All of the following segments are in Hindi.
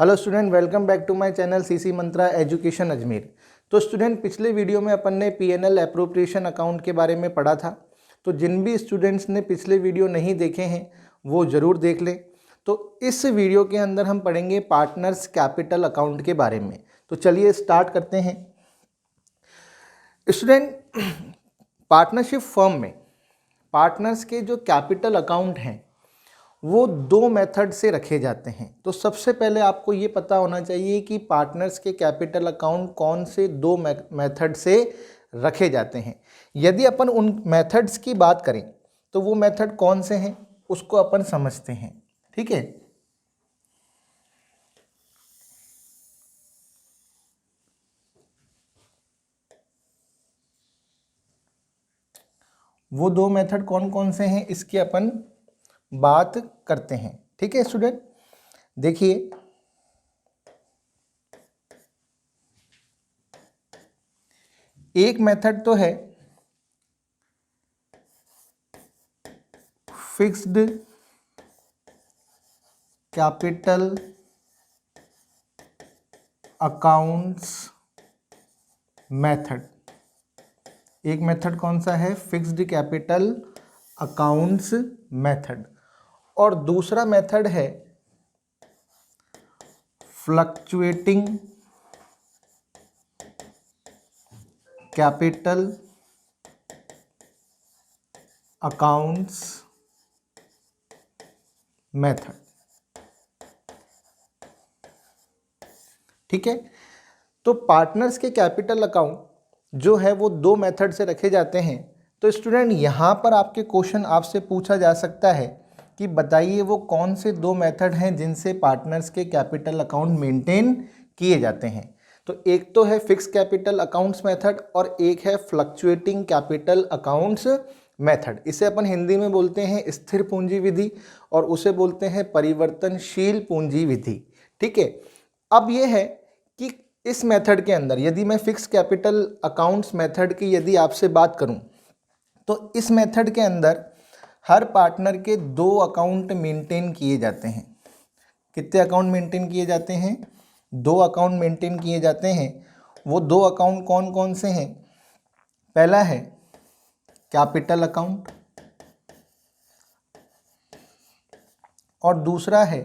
Hello student, welcome back to my channel CC Mantra Education Ajmer. तो स्टूडेंट, पिछले वीडियो में अपन ने पीएनएल एप्रोप्रिएशन अकाउंट के बारे में पढ़ा था। तो जिन भी स्टूडेंट्स ने पिछले वीडियो नहीं देखे हैं वो ज़रूर देख लें। तो इस वीडियो के अंदर हम पढ़ेंगे पार्टनर्स कैपिटल अकाउंट के बारे में। तो चलिए स्टार्ट करते हैं। स्टूडेंट, पार्टनरशिप फर्म में पार्टनर्स के जो कैपिटल अकाउंट हैं वो दो मेथड से रखे जाते हैं। तो सबसे पहले आपको ये पता होना चाहिए कि पार्टनर्स के कैपिटल अकाउंट कौन से दो मेथड से रखे जाते हैं। यदि अपन उन मेथड्स की बात करें तो वो मेथड कौन से हैं उसको अपन समझते हैं। ठीक है, वो दो मेथड कौन कौन से हैं इसकी अपन बात करते हैं। ठीक है स्टूडेंट, देखिए एक मेथड तो है फिक्स्ड कैपिटल अकाउंट्स मेथड। एक मेथड कौन सा है? Fixed capital accounts method. और दूसरा मेथड है फ्लक्चुएटिंग कैपिटल अकाउंट्स मेथड। ठीक है, तो पार्टनर्स के कैपिटल अकाउंट जो है वो दो मेथड से रखे जाते हैं। तो स्टूडेंट, यहाँ पर आपके क्वेश्चन आपसे पूछा जा सकता है कि बताइए वो कौन से दो मेथड हैं जिनसे पार्टनर्स के कैपिटल अकाउंट मेंटेन किए जाते हैं। तो एक तो है फिक्स कैपिटल अकाउंट्स मेथड और एक है फ्लक्चुएटिंग कैपिटल अकाउंट्स मेथड। इसे अपन हिंदी में बोलते हैं स्थिर पूंजी विधि और उसे बोलते हैं परिवर्तनशील पूंजी विधि। ठीक है, अब ये है कि इस मेथड के अंदर यदि मैं फिक्स कैपिटल अकाउंट्स मेथड की यदि आपसे बात करूं तो इस मेथड के अंदर हर पार्टनर के दो अकाउंट मेंटेन किए जाते हैं। कितने अकाउंट मेंटेन किए जाते हैं? दो अकाउंट मेंटेन किए जाते हैं। वो दो अकाउंट कौन कौन से हैं? पहला है कैपिटल अकाउंट और दूसरा है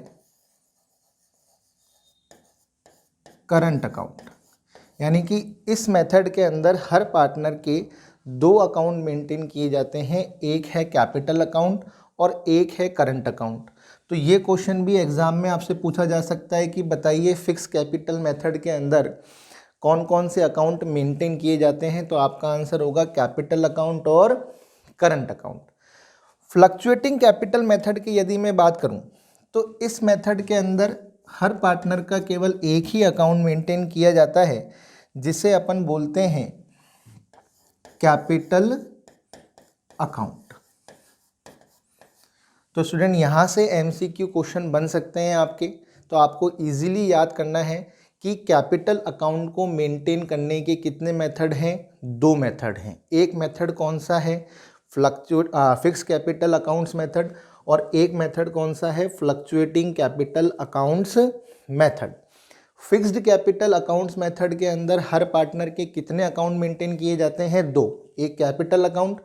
करंट अकाउंट। यानी कि इस मेथड के अंदर हर पार्टनर के दो अकाउंट मेंटेन किए जाते हैं। एक है कैपिटल अकाउंट और एक है करंट अकाउंट। तो ये क्वेश्चन भी एग्जाम में आपसे पूछा जा सकता है कि बताइए फिक्स कैपिटल मेथड के अंदर कौन कौन से अकाउंट मेंटेन किए जाते हैं। तो आपका आंसर होगा कैपिटल अकाउंट और current account. Fluctuating capital method की यदि मैं बात करूं तो इस मेथड के अंदर हर पार्टनर का केवल एक ही अकाउंट मेंटेन किया जाता है जिसे अपन बोलते हैं कैपिटल अकाउंट। तो स्टूडेंट, यहाँ से एमसीक्यू क्वेश्चन बन सकते हैं आपके। तो आपको इजीली याद करना है कि कैपिटल अकाउंट को मेंटेन करने के कितने मेथड हैं? दो मेथड हैं। एक मेथड कौन सा है? फिक्स कैपिटल अकाउंट्स मेथड और एक मेथड कौन सा है? Fluctuating capital accounts method. Fixed capital accounts method के अंदर हर पार्टनर के कितने अकाउंट मेंटेन किए जाते हैं? दो, एक कैपिटल अकाउंट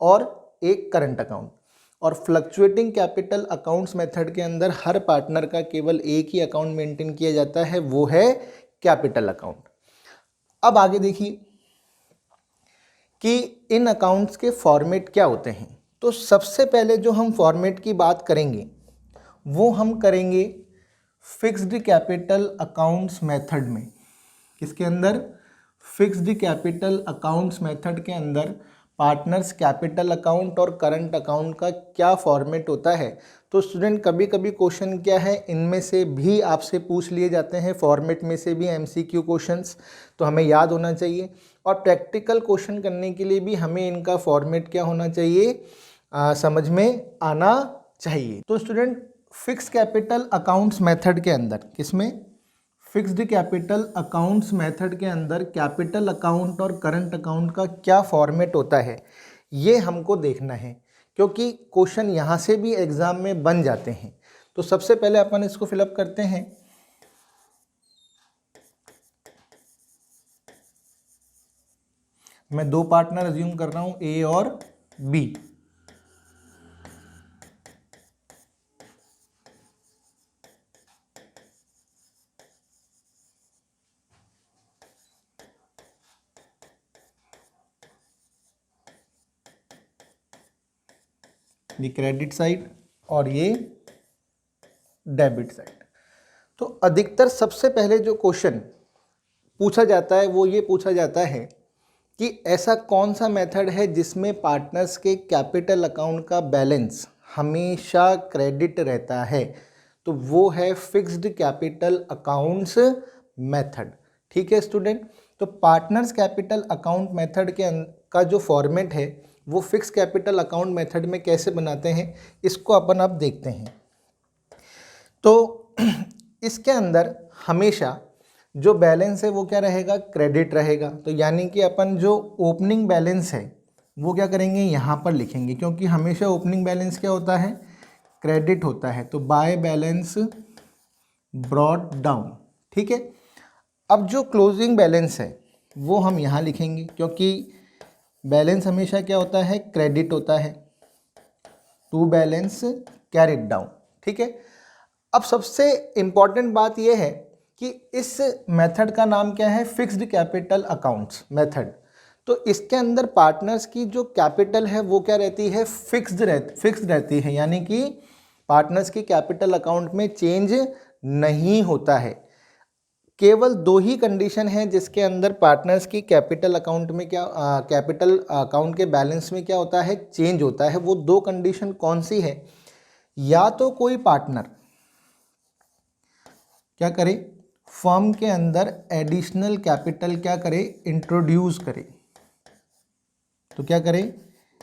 और एक करंट अकाउंट। और फ्लक्चुएटिंग कैपिटल अकाउंट्स मेथड के अंदर हर पार्टनर का केवल एक ही अकाउंट मेंटेन किया जाता है, वो है कैपिटल अकाउंट। अब आगे देखिए कि इन अकाउंट्स के फॉर्मेट क्या होते हैं। तो सबसे पहले जो हम फॉर्मेट की बात करेंगे वो हम करेंगे फिक्स्ड कैपिटल अकाउंट्स मेथड में। किसके अंदर? फिक्स्ड कैपिटल अकाउंट्स मेथड के अंदर पार्टनर्स कैपिटल अकाउंट और करंट अकाउंट का क्या फॉर्मेट होता है। तो स्टूडेंट, कभी कभी क्वेश्चन क्या है, इनमें से भी आपसे पूछ लिए जाते हैं, फॉर्मेट में से भी एमसीक्यू क्वेश्चंस। तो हमें याद होना चाहिए और प्रैक्टिकल क्वेश्चन करने के लिए भी हमें इनका फॉर्मेट क्या होना चाहिए, समझ में आना चाहिए। तो student, fix capital accounts method के अंदर, किसमें? फिक्स्ड कैपिटल अकाउंट्स मेथड के अंदर कैपिटल अकाउंट और करंट अकाउंट का क्या फॉर्मेट होता है ये हमको देखना है, क्योंकि क्वेश्चन यहाँ से भी एग्जाम में बन जाते हैं। तो सबसे पहले अपन इसको फिलअप करते हैं। मैं दो पार्टनर अज्यूम कर रहा हूं, ए और बी। ये क्रेडिट साइड और ये डेबिट साइड। तो अधिकतर सबसे पहले जो क्वेश्चन पूछा जाता है वो ये पूछा जाता है कि ऐसा कौन सा मेथड है जिसमें पार्टनर्स के कैपिटल अकाउंट का बैलेंस हमेशा क्रेडिट रहता है। तो वो है फिक्स्ड कैपिटल अकाउंट्स मेथड। ठीक है स्टूडेंट, तो पार्टनर्स कैपिटल अकाउंट मेथड का जो फॉर्मेट है वो फिक्स कैपिटल अकाउंट मेथड में कैसे बनाते हैं इसको अपन अब देखते हैं। तो इसके अंदर हमेशा जो बैलेंस है वो क्या रहेगा, क्रेडिट रहेगा। तो यानी कि अपन जो ओपनिंग बैलेंस है वो क्या करेंगे, यहाँ पर लिखेंगे, क्योंकि हमेशा ओपनिंग बैलेंस क्या होता है, क्रेडिट होता है। तो बाय बैलेंस ब्रॉट डाउन। ठीक है, अब जो क्लोजिंग बैलेंस है वो हम यहाँ लिखेंगे, क्योंकि बैलेंस हमेशा क्या होता है, क्रेडिट होता है। To balance carried down. ठीक है, अब सबसे इम्पॉर्टेंट बात यह है कि इस मेथड का नाम क्या है, फिक्स्ड कैपिटल अकाउंट्स मेथड। तो इसके अंदर पार्टनर्स की जो कैपिटल है वो क्या रहती है, फिक्स्ड रहती है, यानी कि पार्टनर्स की कैपिटल अकाउंट में चेंज नहीं होता है। केवल दो ही कंडीशन है जिसके अंदर पार्टनर्स की कैपिटल अकाउंट में क्या कैपिटल अकाउंट के बैलेंस में क्या होता है, चेंज होता है। वो दो कंडीशन कौन सी है, या तो कोई पार्टनर क्या करे, फर्म के अंदर एडिशनल कैपिटल क्या करे, इंट्रोड्यूस करे। तो क्या करे,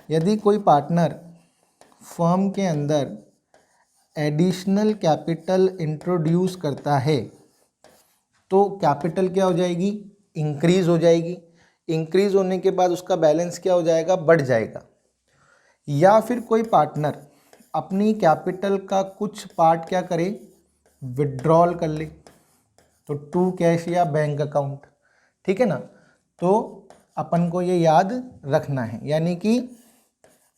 यदि कोई पार्टनर फर्म के अंदर एडिशनल कैपिटल इंट्रोड्यूस करता है तो कैपिटल क्या हो जाएगी, इंक्रीज हो जाएगी। इंक्रीज होने के बाद उसका बैलेंस क्या हो जाएगा, बढ़ जाएगा। या फिर कोई पार्टनर अपनी कैपिटल का कुछ पार्ट क्या करे, विड्रॉल कर ले। तो टू कैश या बैंक अकाउंट। ठीक है ना, तो अपन को ये याद रखना है, यानी कि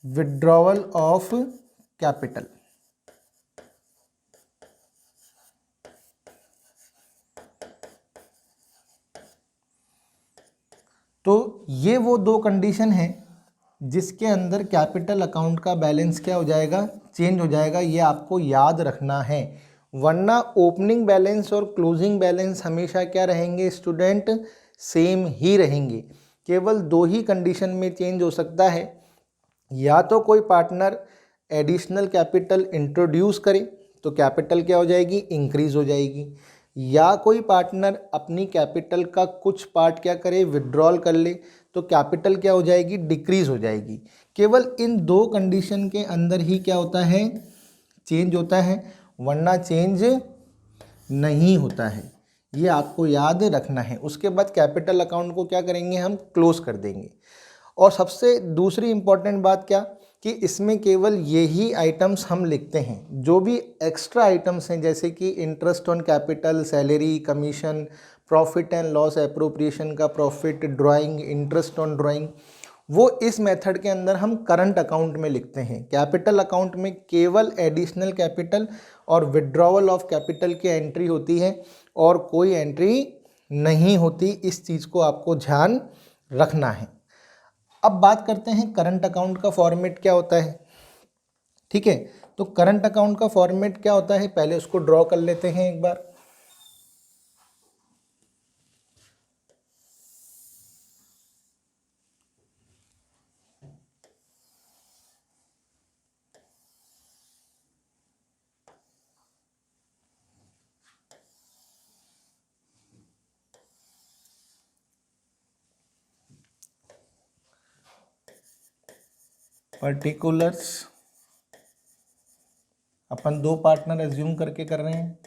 विड्रॉवल ऑफ कैपिटल। तो ये वो दो कंडीशन है जिसके अंदर कैपिटल अकाउंट का बैलेंस क्या हो जाएगा, चेंज हो जाएगा। ये आपको याद रखना है, वरना ओपनिंग बैलेंस और क्लोजिंग बैलेंस हमेशा क्या रहेंगे स्टूडेंट, सेम ही रहेंगे। केवल दो ही कंडीशन में चेंज हो सकता है, या तो कोई पार्टनर एडिशनल कैपिटल इंट्रोड्यूस करे तो कैपिटल क्या हो जाएगी, इंक्रीज हो जाएगी, या कोई पार्टनर अपनी कैपिटल का कुछ पार्ट क्या करे, विड्रॉल कर ले तो कैपिटल क्या हो जाएगी, डिक्रीज हो जाएगी। केवल इन दो कंडीशन के अंदर ही क्या होता है, चेंज होता है, वरना चेंज नहीं होता है। ये आपको याद रखना है। उसके बाद कैपिटल अकाउंट को क्या करेंगे, हम क्लोज कर देंगे। और सबसे दूसरी इंपॉर्टेंट बात क्या, कि इसमें केवल यही आइटम्स हम लिखते हैं। जो भी एक्स्ट्रा आइटम्स हैं जैसे कि interest on capital, salary, commission, profit and loss appropriation का profit, drawing, interest on drawing, वो इस मेथड के अंदर हम करंट अकाउंट में लिखते हैं। कैपिटल अकाउंट में केवल एडिशनल कैपिटल और विड्रॉवल ऑफ कैपिटल की एंट्री होती है और कोई एंट्री नहीं होती। इस चीज़ को आपको ध्यान रखना है। अब बात करते हैं करंट अकाउंट का फॉर्मेट क्या होता है। ठीक है, तो करंट अकाउंट का फॉर्मेट क्या होता है, पहले उसको ड्रॉ कर लेते हैं एक बार। पर्टिकुलर्स अपन दो पार्टनर एज्यूम करके कर रहे हैं।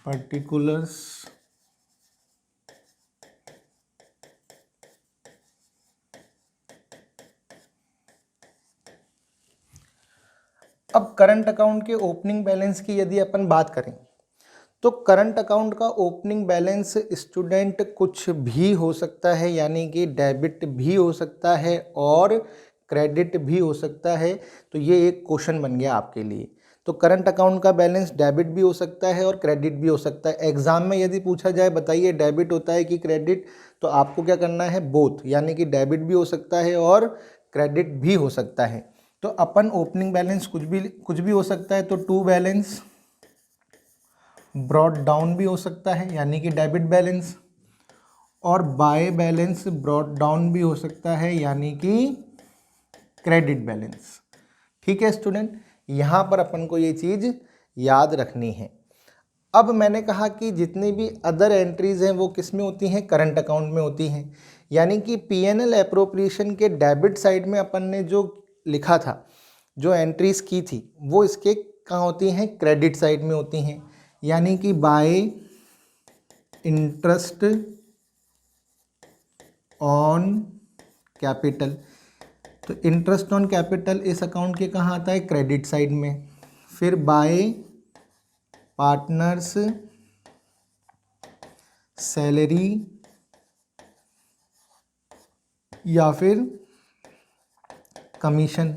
पर्टिकुलर्स अब करंट अकाउंट के ओपनिंग बैलेंस की यदि अपन बात करें तो करंट अकाउंट का ओपनिंग बैलेंस स्टूडेंट कुछ भी हो सकता है, यानी कि डेबिट भी हो सकता है और क्रेडिट भी हो सकता है। तो ये एक क्वेश्चन बन गया आपके लिए। तो करंट अकाउंट का बैलेंस डेबिट भी हो सकता है और क्रेडिट भी हो सकता है। एग्जाम में यदि पूछा जाए बताइए डेबिट होता है कि क्रेडिट, तो आपको क्या करना है, बोथ, यानी कि डेबिट भी हो सकता है और क्रेडिट भी हो सकता है। तो अपन ओपनिंग बैलेंस कुछ भी हो सकता है, तो टू बैलेंस ब्रॉट डाउन भी हो सकता है यानी कि डेबिट बैलेंस, और बाय बैलेंस ब्रॉट डाउन भी हो सकता है यानी कि क्रेडिट बैलेंस। ठीक है स्टूडेंट, यहाँ पर अपन को ये चीज़ याद रखनी है। अब मैंने कहा कि जितनी भी अदर एंट्रीज हैं वो किस में होती हैं, करंट अकाउंट में होती हैं। यानी कि पीएनएल एप्रोप्रिएशन के डेबिट साइड में अपन ने जो लिखा था, जो एंट्रीज की थी, वो इसके कहाँ होती हैं, क्रेडिट साइड में होती हैं। यानी कि बाय इंटरेस्ट ऑन कैपिटल, तो इंटरेस्ट ऑन कैपिटल इस अकाउंट के कहाँ आता है, क्रेडिट साइड में। फिर बाय पार्टनर्स सैलरी या फिर कमीशन,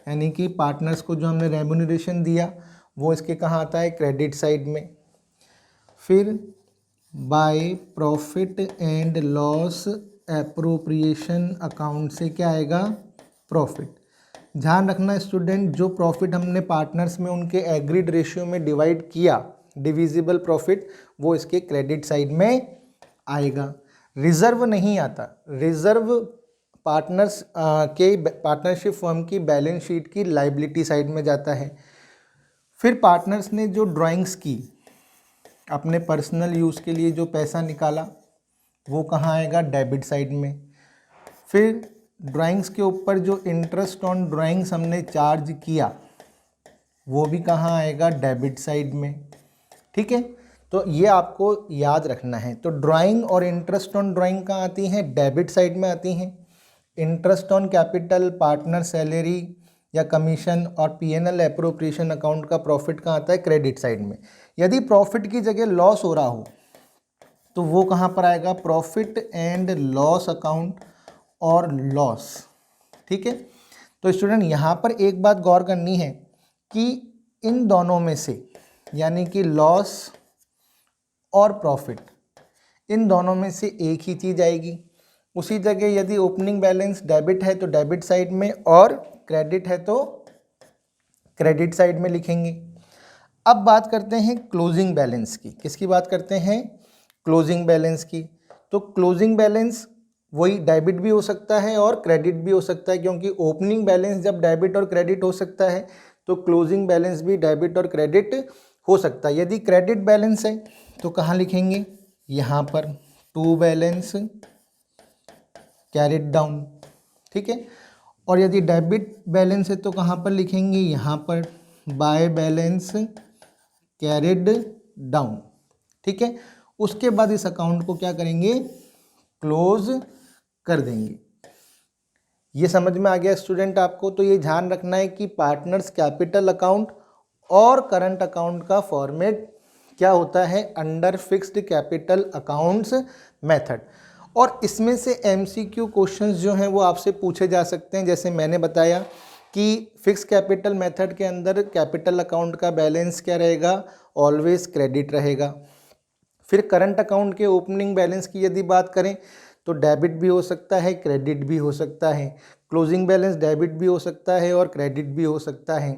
यानी कि पार्टनर्स को जो हमने रेम्यूनरेशन दिया वो इसके कहाँ आता है, क्रेडिट साइड में। फिर by profit and loss appropriation account से क्या आएगा, प्रॉफिट। ध्यान रखना स्टूडेंट, जो प्रॉफिट हमने पार्टनर्स में उनके एग्रीड रेशियो में डिवाइड किया, डिविजिबल प्रॉफिट, वो इसके क्रेडिट साइड में आएगा। रिजर्व नहीं आता, रिजर्व पार्टनर्स के पार्टनरशिप फर्म की बैलेंस शीट की लाइबिलिटी साइड में जाता है। फिर पार्टनर्स ने जो ड्राइंग्स की, अपने पर्सनल यूज़ के लिए जो पैसा निकाला, वो कहाँ आएगा, डेबिट साइड में। फिर ड्राइंग्स के ऊपर जो इंटरेस्ट ऑन ड्राइंग्स हमने चार्ज किया, वो भी कहाँ आएगा, डेबिट साइड में। ठीक है, तो ये आपको याद रखना है। तो ड्राइंग और इंटरेस्ट ऑन ड्राइंग कहाँ आती हैं, डेबिट साइड में आती हैं। Interest on capital, partner salary या कमीशन और पीएनएल एप्रोप्रिएशन अकाउंट का प्रॉफिट कहाँ आता है, क्रेडिट साइड में। यदि प्रॉफिट की जगह लॉस हो रहा हो तो वो कहाँ पर आएगा, प्रॉफिट एंड लॉस अकाउंट और लॉस। ठीक है, तो स्टूडेंट यहाँ पर एक बात गौर करनी है कि इन दोनों में से, यानी कि लॉस और प्रॉफिट, इन दोनों में से एक ही चीज़ आएगी। उसी जगह यदि ओपनिंग बैलेंस डेबिट है तो डेबिट साइड में, और क्रेडिट है तो क्रेडिट साइड में लिखेंगे। अब बात करते हैं क्लोजिंग बैलेंस की। किसकी बात करते हैं, क्लोजिंग बैलेंस की। तो क्लोजिंग बैलेंस वही डेबिट भी हो सकता है और क्रेडिट भी हो सकता है, क्योंकि ओपनिंग बैलेंस जब डेबिट और क्रेडिट हो सकता है तो क्लोजिंग बैलेंस भी डेबिट और क्रेडिट हो सकता है। यदि क्रेडिट बैलेंस है तो कहाँ लिखेंगे, यहाँ पर टू बैलेंस कैरिड डाउन। ठीक है, और यदि डेबिट बैलेंस है तो कहाँ पर लिखेंगे, यहाँ पर बाय बैलेंस कैरिड डाउन। ठीक है, उसके बाद इस अकाउंट को क्या करेंगे, क्लोज कर देंगे। ये समझ में आ गया स्टूडेंट आपको। तो ये ध्यान रखना है कि पार्टनर्स कैपिटल अकाउंट और करंट अकाउंट का फॉर्मेट क्या होता है, under fixed capital accounts method. और इसमें से एमसीक्यू क्वेश्चंस जो हैं वो आपसे पूछे जा सकते हैं। जैसे मैंने बताया कि फिक्स कैपिटल मेथड के अंदर कैपिटल अकाउंट का बैलेंस क्या रहेगा, ऑलवेज क्रेडिट रहेगा। फिर करंट अकाउंट के ओपनिंग बैलेंस की यदि बात करें तो डेबिट भी हो सकता है, क्रेडिट भी हो सकता है। क्लोजिंग बैलेंस डेबिट भी हो सकता है और क्रेडिट भी हो सकता है।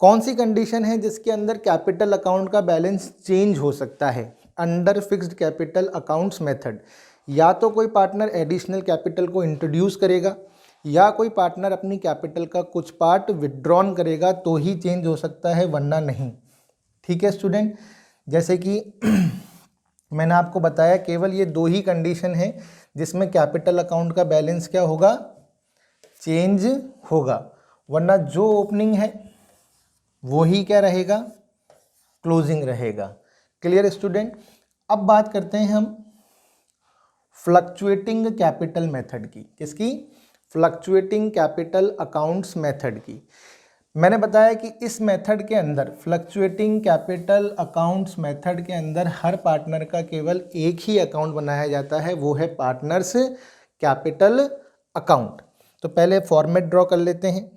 कौन सी कंडीशन है जिसके अंदर कैपिटल अकाउंट का बैलेंस चेंज हो सकता है, under fixed capital accounts method. या तो कोई पार्टनर एडिशनल कैपिटल को इंट्रोड्यूस करेगा या कोई पार्टनर अपनी कैपिटल का कुछ पार्ट विड्रॉन करेगा, तो ही चेंज हो सकता है, वरना नहीं। ठीक है स्टूडेंट, जैसे कि मैंने आपको बताया केवल ये दो ही कंडीशन है जिसमें कैपिटल अकाउंट का बैलेंस क्या होगा, चेंज होगा, वरना जो ओपनिंग है वो ही क्या रहेगा, क्लोजिंग रहेगा। Clear student. अब बात करते हैं हम फ्लक्चुएटिंग कैपिटल मेथड की। किसकी, फ्लक्चुएटिंग कैपिटल अकाउंट्स मेथड की। मैंने बताया कि इस मेथड के अंदर, फ्लक्चुएटिंग कैपिटल अकाउंट्स मेथड के अंदर, हर पार्टनर का केवल एक ही अकाउंट बनाया जाता है, वो है पार्टनर्स कैपिटल अकाउंट। तो पहले फॉर्मेट ड्रॉ कर लेते हैं।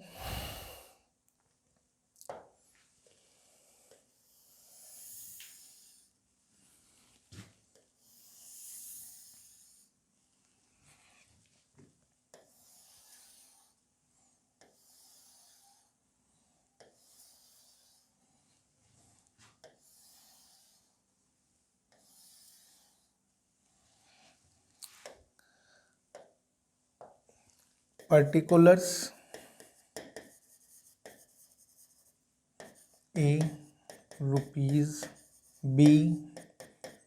Particulars A rupees, B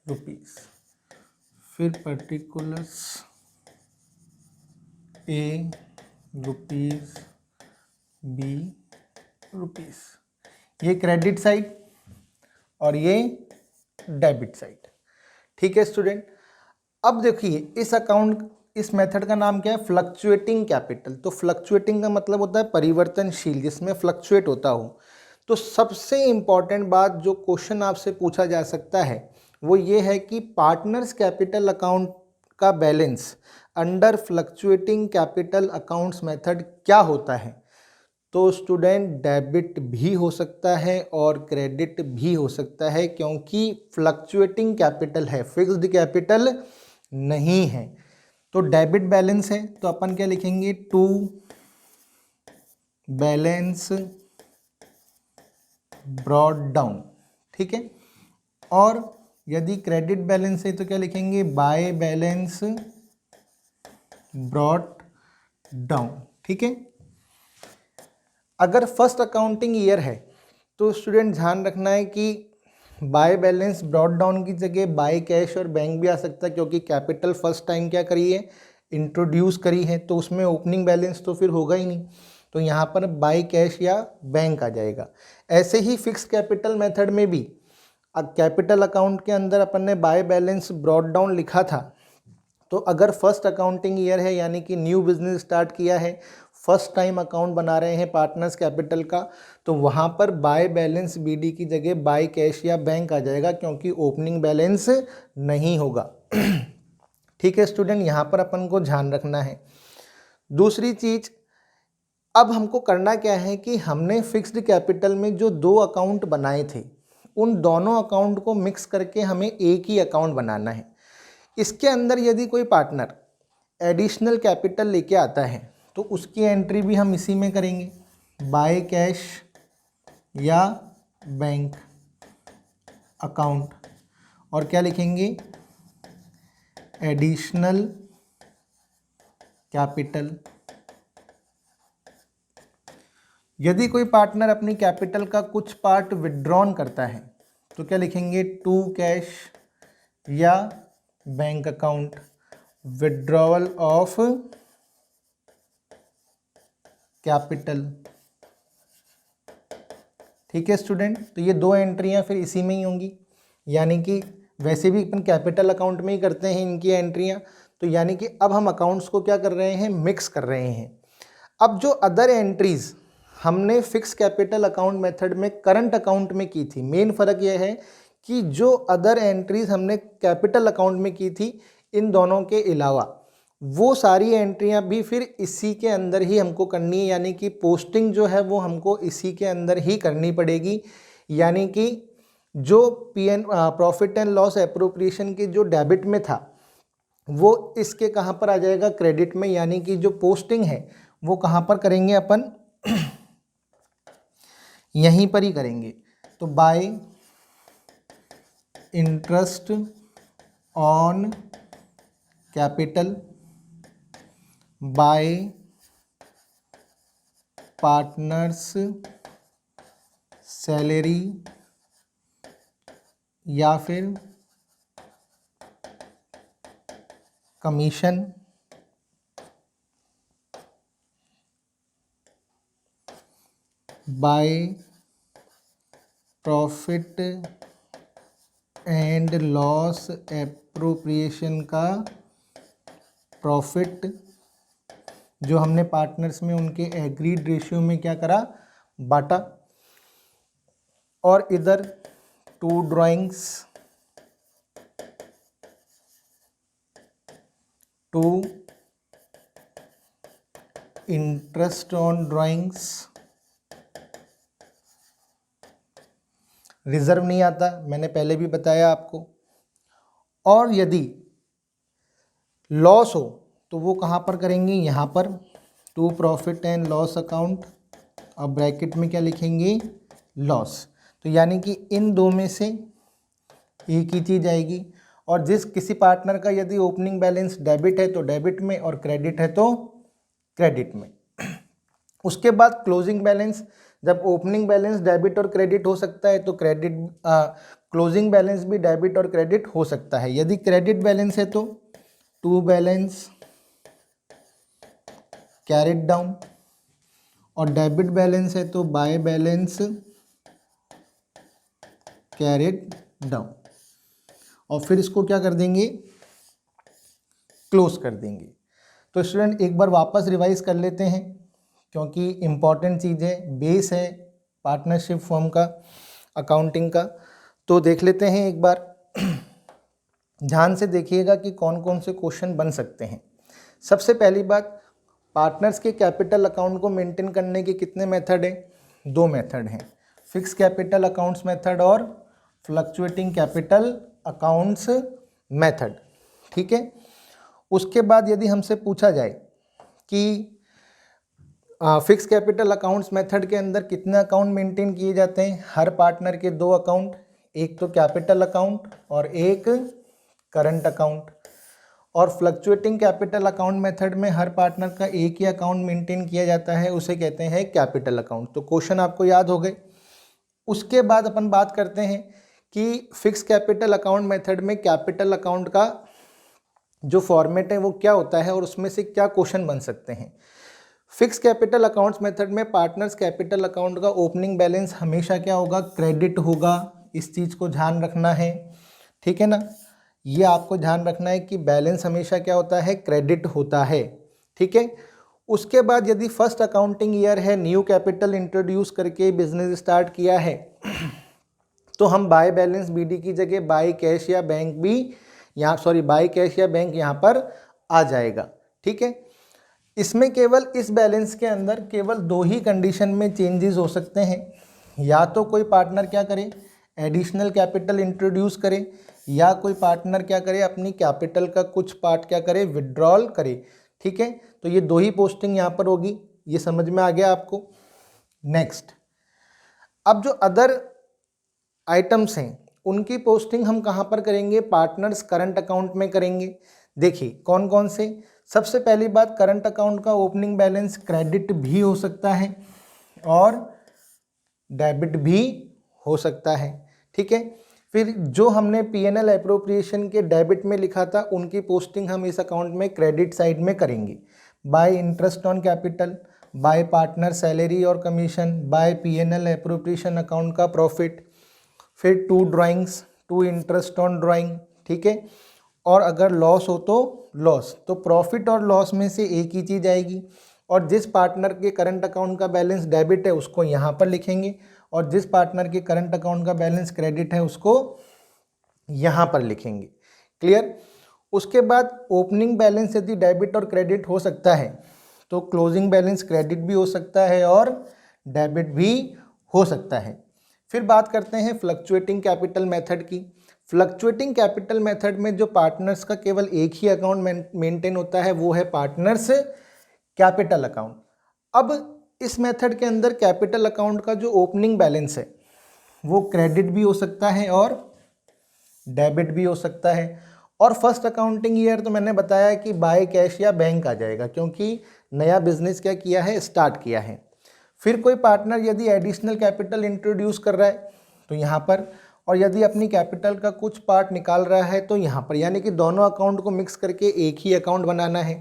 rupees, फिर particulars A rupees, B rupees. ये क्रेडिट साइड और ये डेबिट साइड। ठीक है स्टूडेंट। अब देखिए इस मेथड का नाम क्या है? Fluctuating capital. तो फ्लक्चुएटिंग का मतलब होता है परिवर्तनशील, जिसमें फ्लक्चुएट होता हो। तो सबसे इंपॉर्टेंट बात जो क्वेश्चन आपसे पूछा जा सकता है वो ये है कि पार्टनर्स कैपिटल अकाउंट का balance under fluctuating capital accounts method क्या होता है? तो स्टूडेंट डेबिट भी हो सकता है और क्रेडिट भी हो सकता है, क्योंकि फ्लक्चुएटिंग कैपिटल है, फिक्स्ड कैपिटल नहीं है। तो डेबिट बैलेंस है तो अपन क्या लिखेंगे? To balance brought down. ठीक है। और यदि क्रेडिट बैलेंस है तो क्या लिखेंगे? By balance brought down. ठीक है। अगर फर्स्ट अकाउंटिंग ईयर है तो स्टूडेंट ध्यान रखना है कि बाय बैलेंस ब्रॉट डाउन की जगह बाय कैश और बैंक भी आ सकता है, क्योंकि कैपिटल फर्स्ट टाइम क्या करी है? इंट्रोड्यूस करी है, तो उसमें ओपनिंग बैलेंस तो फिर होगा ही नहीं, तो यहाँ पर बाय कैश या बैंक आ जाएगा। ऐसे ही फिक्स कैपिटल मेथड में भी कैपिटल अकाउंट के अंदर अपन ने बाय बैलेंस ब्रॉट डाउन लिखा था, तो अगर फर्स्ट अकाउंटिंग ईयर है यानी कि न्यू बिजनेस स्टार्ट किया है, फर्स्ट टाइम अकाउंट बना रहे हैं पार्टनर्स कैपिटल का, तो वहाँ पर बाय बैलेंस बीडी की जगह बाय कैश या बैंक आ जाएगा, क्योंकि ओपनिंग बैलेंस नहीं होगा। ठीक है स्टूडेंट, यहाँ पर अपन को ध्यान रखना है। दूसरी चीज, अब हमको करना क्या है कि हमने फिक्स्ड कैपिटल में जो दो अकाउंट बनाए थे उन दोनों अकाउंट को मिक्स करके हमें एक ही अकाउंट बनाना है। इसके अंदर यदि कोई पार्टनर एडिशनल कैपिटल लेके आता है तो उसकी एंट्री भी हम इसी में करेंगे, बाय कैश या बैंक अकाउंट, और क्या लिखेंगे? Additional capital. यदि कोई पार्टनर अपनी कैपिटल का कुछ पार्ट विड्रॉन करता है तो क्या लिखेंगे? टू कैश या bank account, withdrawal of capital. ठीक है स्टूडेंट, तो ये दो एंट्रियां फिर इसी में ही होंगी, यानी कि वैसे भी अपन कैपिटल अकाउंट में ही करते हैं इनकी एंट्रियां, तो यानी कि अब हम अकाउंट्स को क्या कर रहे हैं? मिक्स कर रहे हैं। अब जो अदर एंट्रीज हमने फिक्स कैपिटल अकाउंट मेथड में करंट अकाउंट में की थी, मेन फ़र्क यह है कि जो अदर एंट्रीज हमने कैपिटल अकाउंट में की थी इन दोनों के अलावा वो सारी एंट्रियां भी फिर इसी के अंदर ही हमको करनी है, यानी कि पोस्टिंग जो है वो हमको इसी के अंदर ही करनी पड़ेगी। यानी कि जो प्रॉफिट एंड लॉस एप्रोप्रिएशन के जो डेबिट में था वो इसके कहाँ पर आ जाएगा? क्रेडिट में। यानी कि जो पोस्टिंग है वो कहाँ पर करेंगे अपन? यहीं पर ही करेंगे। तो bye interest on capital, bye partners salary, या फिर commission, by profit and loss appropriation का प्रॉफिट जो हमने पार्टनर्स में उनके एग्रीड रेशियो में क्या करा? बाटा, और इधर 2 drawings, 2 interest on drawings. Reserve नहीं आता, मैंने पहले भी बताया आपको। और यदि लॉस हो तो वो कहाँ पर करेंगे, यहाँ पर 2 प्रॉफिट एंड लॉस अकाउंट, और ब्रैकेट में क्या लिखेंगे, लॉस। तो यानी कि इन दो में से एक ही चीज़ आएगी। और जिस किसी पार्टनर का यदि ओपनिंग बैलेंस डेबिट है तो डेबिट में, और क्रेडिट है तो क्रेडिट में। उसके बाद क्लोजिंग बैलेंस, जब ओपनिंग बैलेंस डेबिट और क्रेडिट हो सकता है तो क्लोजिंग बैलेंस भी डेबिट और क्रेडिट हो सकता है। यदि क्रेडिट बैलेंस है तो टू बैलेंस कैरिड डाउन, और डेबिट बैलेंस है तो बाय बैलेंस कैरिड डाउन। और फिर इसको क्या कर देंगे, क्लोज कर देंगे। तो स्टूडेंट एक बार वापस रिवाइज कर लेते हैं, क्योंकि इम्पॉर्टेंट चीज़ है, बेस है पार्टनरशिप फर्म का, अकाउंटिंग का। तो देख लेते हैं एक बार, ध्यान से देखिएगा कि कौन कौन से क्वेश्चन बन सकते हैं। सबसे पहली बात, पार्टनर्स के कैपिटल अकाउंट को मेंटेन करने के कितने मेथड हैं, 2 मेथड हैं, फिक्स कैपिटल अकाउंट्स मेथड और फ्लक्चुएटिंग कैपिटल अकाउंट्स मेथड। ठीक है। उसके बाद यदि हमसे पूछा जाए कि फिक्स कैपिटल अकाउंट्स मेथड के अंदर कितने अकाउंट मेंटेन किए जाते हैं, हर पार्टनर के 2 अकाउंट, एक तो कैपिटल अकाउंट और एक करंट अकाउंट। और फ्लक्चुएटिंग कैपिटल अकाउंट मेथड में हर पार्टनर का एक ही अकाउंट मेंटेन किया जाता है, उसे कहते हैं कैपिटल अकाउंट। तो क्वेश्चन आपको याद हो गए। उसके बाद अपन बात करते हैं कि फिक्स कैपिटल अकाउंट मेथड में कैपिटल अकाउंट का जो फॉर्मेट है वो क्या होता है और उसमें से क्या क्वेश्चन बन सकते हैं। फिक्स कैपिटल अकाउंट्स मेथड में पार्टनर्स कैपिटल अकाउंट का ओपनिंग बैलेंस हमेशा क्या होगा, क्रेडिट होगा। इस चीज़ को ध्यान रखना है, ठीक है ना, ये आपको ध्यान रखना है कि बैलेंस हमेशा क्या होता है, क्रेडिट होता है। ठीक है। उसके बाद यदि फर्स्ट अकाउंटिंग ईयर है, न्यू कैपिटल इंट्रोड्यूस करके बिजनेस स्टार्ट किया है, तो हम बाय बैलेंस बीडी की जगह बाय कैश या बैंक भी बाय कैश या बैंक यहाँ पर आ जाएगा। ठीक है। इसमें केवल इस बैलेंस के अंदर केवल 2 ही कंडीशन में चेंजेस हो सकते हैं, या तो कोई पार्टनर क्या करे, एडिशनल कैपिटल इंट्रोड्यूस करे, या कोई पार्टनर क्या करे, अपनी कैपिटल का कुछ पार्ट क्या करे, विड्रॉल करे। ठीक है। तो ये 2 ही पोस्टिंग यहाँ पर होगी, ये समझ में आ गया आपको। नेक्स्ट, अब जो अदर आइटम्स हैं उनकी पोस्टिंग हम कहाँ पर करेंगे, पार्टनर्स करंट अकाउंट में करेंगे। देखिए कौन कौन से। सबसे पहली बात, करंट अकाउंट का ओपनिंग बैलेंस क्रेडिट भी हो सकता है और डेबिट भी हो सकता है। ठीक है। फिर जो हमने पीएनएल एप्रोप्रिएशन के डेबिट में लिखा था उनकी पोस्टिंग हम इस अकाउंट में क्रेडिट साइड में करेंगे, by interest on capital, by partner salary और commission, by PNL appropriation account का प्रॉफिट, फिर 2 ड्राइंग्स, 2 इंटरेस्ट ऑन ड्राइंग। ठीक है। और अगर लॉस हो तो लॉस, तो प्रॉफिट और लॉस में से एक ही चीज़ आएगी। और जिस पार्टनर के करंट अकाउंट का बैलेंस डेबिट है उसको यहाँ पर लिखेंगे, और जिस पार्टनर के करंट अकाउंट का बैलेंस क्रेडिट है उसको यहाँ पर लिखेंगे। क्लियर। उसके बाद ओपनिंग बैलेंस यदि डेबिट और क्रेडिट हो सकता है तो क्लोजिंग बैलेंस क्रेडिट भी हो सकता है और डेबिट भी हो सकता है। फिर बात करते हैं फ्लक्चुएटिंग कैपिटल मेथड की। फ्लक्चुएटिंग कैपिटल मेथड में जो पार्टनर्स का केवल एक ही अकाउंट मेंटेन होता है वो है पार्टनर्स कैपिटल अकाउंट। अब इस मेथड के अंदर कैपिटल अकाउंट का जो ओपनिंग बैलेंस है वो क्रेडिट भी हो सकता है और डेबिट भी हो सकता है। और फर्स्ट अकाउंटिंग ईयर तो मैंने बताया कि बाय कैश या बैंक आ जाएगा, क्योंकि नया बिजनेस क्या किया है, स्टार्ट किया है। फिर कोई पार्टनर यदि एडिशनल कैपिटल इंट्रोड्यूस कर रहा है तो यहाँ पर, और यदि अपनी कैपिटल का कुछ पार्ट निकाल रहा है तो यहाँ पर, यानी कि दोनों अकाउंट को मिक्स करके एक ही अकाउंट बनाना है।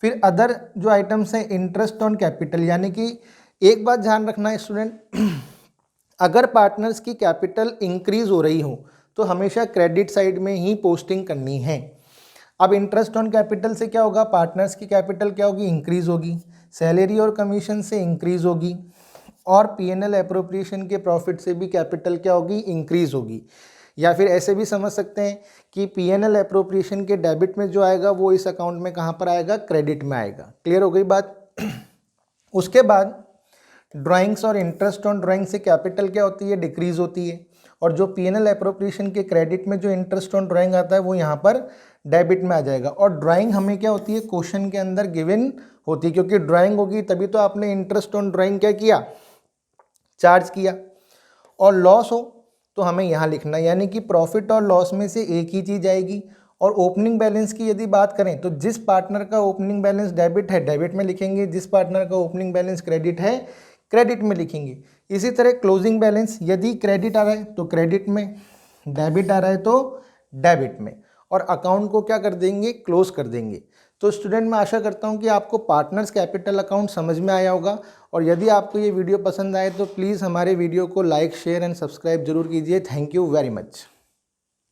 फिर अदर जो आइटम्स हैं, इंटरेस्ट ऑन कैपिटल, यानी कि एक बात ध्यान रखना है स्टूडेंट, अगर पार्टनर्स की कैपिटल इंक्रीज हो रही हो तो हमेशा क्रेडिट साइड में ही पोस्टिंग करनी है। अब इंटरेस्ट ऑन कैपिटल से क्या होगा, पार्टनर्स की कैपिटल क्या होगी, इंक्रीज होगी, सैलरी और कमीशन से इंक्रीज होगी, और पीएनएल एप्रोप्रिएशन के प्रॉफिट से भी कैपिटल क्या होगी, इंक्रीज होगी। या फिर ऐसे भी समझ सकते हैं कि पीएनएल एप्रोप्रिएशन के डेबिट में जो आएगा वो इस अकाउंट में कहाँ पर आएगा, क्रेडिट में आएगा। क्लियर हो गई बात। उसके बाद ड्राइंग्स और इंटरेस्ट ऑन ड्राइंग से कैपिटल क्या होती है, डिक्रीज होती है। और जो पीएनएल एप्रोप्रिएशन के क्रेडिट में जो इंटरेस्ट ऑन ड्राइंग आता है वो यहाँ पर डेबिट में आ जाएगा। और ड्राइंग हमें क्या होती है, क्वेश्चन के अंदर गिवन होती है, क्योंकि ड्राइंग होगी तभी तो आपने इंटरेस्ट ऑन ड्राइंग क्या किया, चार्ज किया। और लॉस हो तो हमें यहाँ लिखना, यानी कि प्रॉफिट और लॉस में से एक ही चीज़ आएगी। और ओपनिंग बैलेंस की यदि बात करें तो जिस पार्टनर का ओपनिंग बैलेंस डेबिट है डेबिट में लिखेंगे, जिस पार्टनर का ओपनिंग बैलेंस क्रेडिट है क्रेडिट में लिखेंगे। इसी तरह क्लोजिंग बैलेंस, यदि क्रेडिट आ रहा है तो क्रेडिट में, डेबिट आ रहा है तो डेबिट में, और अकाउंट को क्या कर देंगे, क्लोज कर देंगे। तो स्टूडेंट मैं आशा करता हूं कि आपको पार्टनर्स कैपिटल अकाउंट समझ में आया होगा। और यदि आपको ये वीडियो पसंद आए तो प्लीज़ हमारे वीडियो को लाइक, शेयर एंड सब्सक्राइब जरूर कीजिए। Thank you very much.